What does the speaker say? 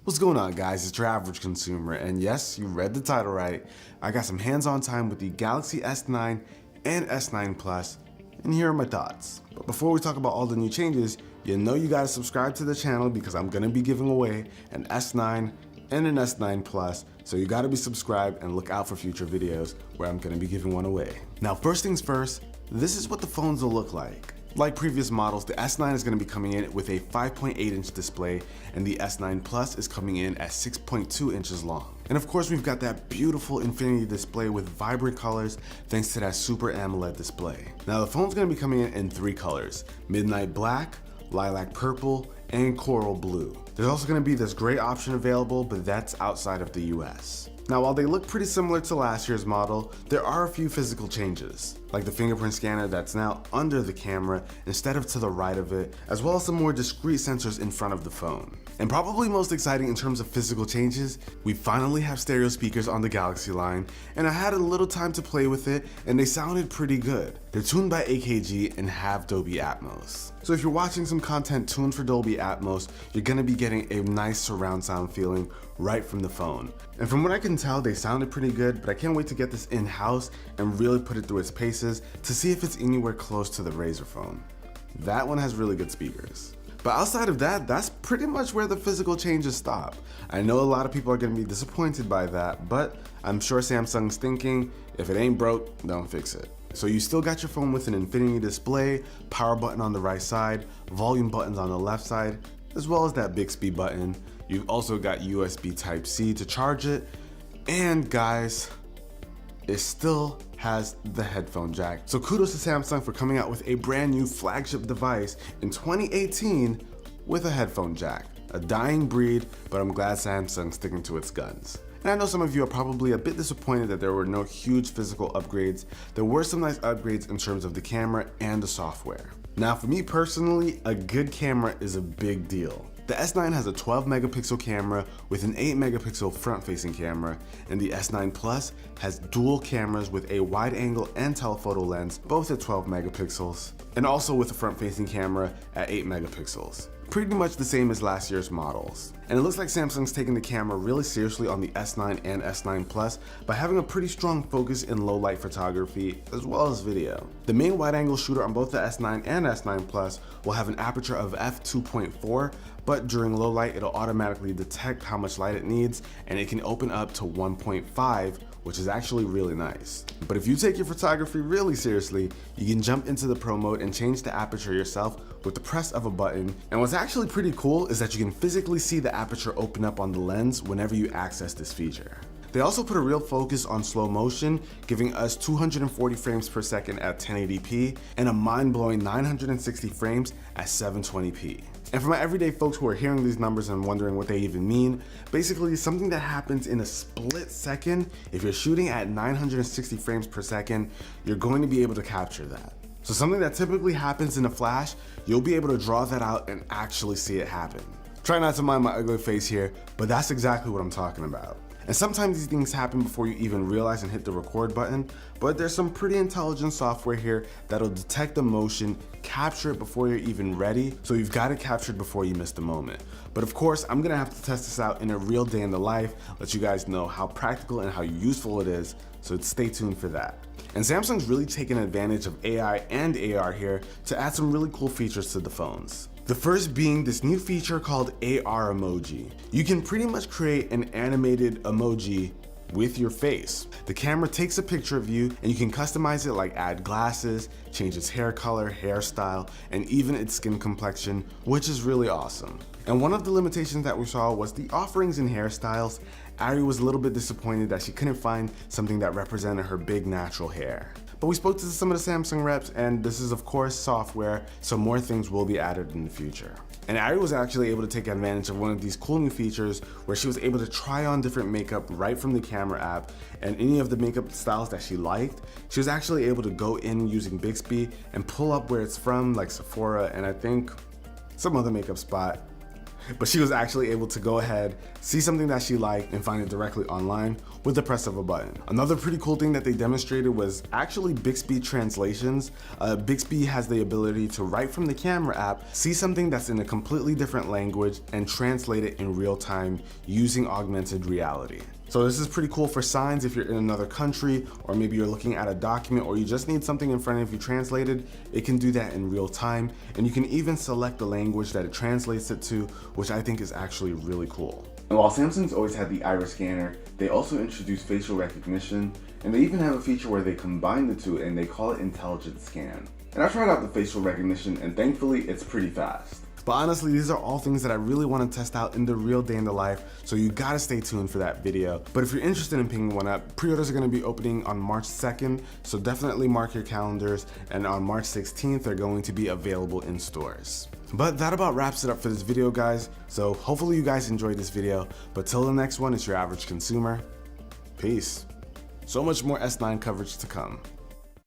What's going on, guys? It's your average consumer, and yes, you read the title right. I got some hands-on time with the Galaxy S9 and S9 Plus, and here are my thoughts. But before we talk about all the new changes, you know you gotta subscribe to the channel because I'm gonna be giving away an S9 and an S9 Plus, so you gotta be subscribed and look out for future videos where I'm gonna be giving one away. Now, first things first, this is what the phones will look like. Like previous models, the S9 is going to be coming in with a 5.8-inch display, and the S9 Plus is coming in at 6.2 inches long. And of course, we've got that beautiful infinity display with vibrant colors thanks to that Super AMOLED display. Now, the phone's going to be coming in three colors: midnight black, lilac purple, and coral blue. There's also going to be this gray option available, but that's outside of the US. Now, while they look pretty similar to last year's model, there are a few physical changes, like the fingerprint scanner that's now under the camera instead of to the right of it, as well as some more discrete sensors in front of the phone. And probably most exciting in terms of physical changes, we finally have stereo speakers on the Galaxy line, and I had a little time to play with it, and they sounded pretty good. They're tuned by AKG and have Dolby Atmos. So if you're watching some content tuned for Dolby Atmos, you're gonna be getting a nice surround sound feeling right from the phone. And from what I can tell, they sounded pretty good, but I can't wait to get this in-house and really put it through its paces to see if it's anywhere close to the Razer phone. That one has really good speakers. But outside of that, that's pretty much where the physical changes stop. I know a lot of people are gonna be disappointed by that, but I'm sure Samsung's thinking, if it ain't broke, don't fix it. So you still got your phone with an infinity display, power button on the right side, volume buttons on the left side, as well as that Bixby button. You've also got USB Type-C to charge it, and guys, it still has the headphone jack. So kudos to Samsung for coming out with a brand new flagship device in 2018 with a headphone jack. A dying breed, but I'm glad Samsung's sticking to its guns. And I know some of you are probably a bit disappointed that there were no huge physical upgrades. There were some nice upgrades in terms of the camera and the software. Now, for me personally, a good camera is a big deal. The S9 has a 12 megapixel camera with an 8 megapixel front-facing camera, and the S9 Plus has dual cameras with a wide angle and telephoto lens, both at 12 megapixels, and also with a front-facing camera at 8 megapixels. Pretty much the same as last year's models. And it looks like Samsung's taking the camera really seriously on the S9 and S9 Plus by having a pretty strong focus in low light photography as well as video. The main wide angle shooter on both the S9 and S9 Plus will have an aperture of f2.4, but during low light it'll automatically detect how much light it needs, and it can open up to 1.5, which is actually really nice. But if you take your photography really seriously, you can jump into the pro mode and change the aperture yourself with the press of a button. And what's actually pretty cool is that you can physically see the aperture open up on the lens whenever you access this feature. They also put a real focus on slow motion, giving us 240 frames per second at 1080p and a mind-blowing 960 frames at 720p. And for my everyday folks who are hearing these numbers and wondering what they even mean, basically something that happens in a split second. If you're shooting at 960 frames per second, you're going to be able to capture that. So something that typically happens in a flash, you'll be able to draw that out and actually see it happen. Try not to mind my ugly face here, but that's exactly what I'm talking about. And sometimes these things happen before you even realize and hit the record button, but there's some pretty intelligent software here that'll detect the motion, capture it before you're even ready, so you've got it captured before you miss the moment. But of course, I'm gonna have to test this out in a real day in the life, let you guys know how practical and how useful it is, so stay tuned for that. And Samsung's really taken advantage of AI and AR here to add some really cool features to the phones. The first being this new feature called AR emoji. You can pretty much create an animated emoji with your face. The camera takes a picture of you and you can customize it, like add glasses, change its hair color, hairstyle, and even its skin complexion, which is really awesome. And one of the limitations that we saw was the offerings in hairstyles. Ari was a little bit disappointed that she couldn't find something that represented her big natural hair. But we spoke to some of the Samsung reps, and this is of course software, so more things will be added in the future. And Ari was actually able to take advantage of one of these cool new features where she was able to try on different makeup right from the camera app, and any of the makeup styles that she liked, she was actually able to go in using Bixby and pull up where it's from, like Sephora and I think some other makeup spot. but she was actually able to go ahead, see something that she liked, and find it directly online with the press of a button. Another pretty cool thing that they demonstrated was actually Bixby translations. Bixby has the ability to, right from the camera app, see something that's in a completely different language and translate it in real time using augmented reality. So this is pretty cool for signs if you're in another country, or maybe you're looking at a document, or you just need something in front of you translated. It can do that in real time, and you can even select the language that it translates it to, which I think is actually really cool. And while Samsung's always had the iris scanner, they also introduced facial recognition, and they even have a feature where they combine the two and they call it Intelligent Scan. And I tried out the facial recognition, and thankfully it's pretty fast. But honestly, these are all things that I really want to test out in the real day in the life, so you gotta stay tuned for that video. But if you're interested in picking one up, pre-orders are gonna be opening on March 2nd, so definitely mark your calendars, and on March 16th, they're going to be available in stores. But that about wraps it up for this video, guys. So hopefully you guys enjoyed this video, but till the next one, it's your average consumer. Peace. So much more S9 coverage to come.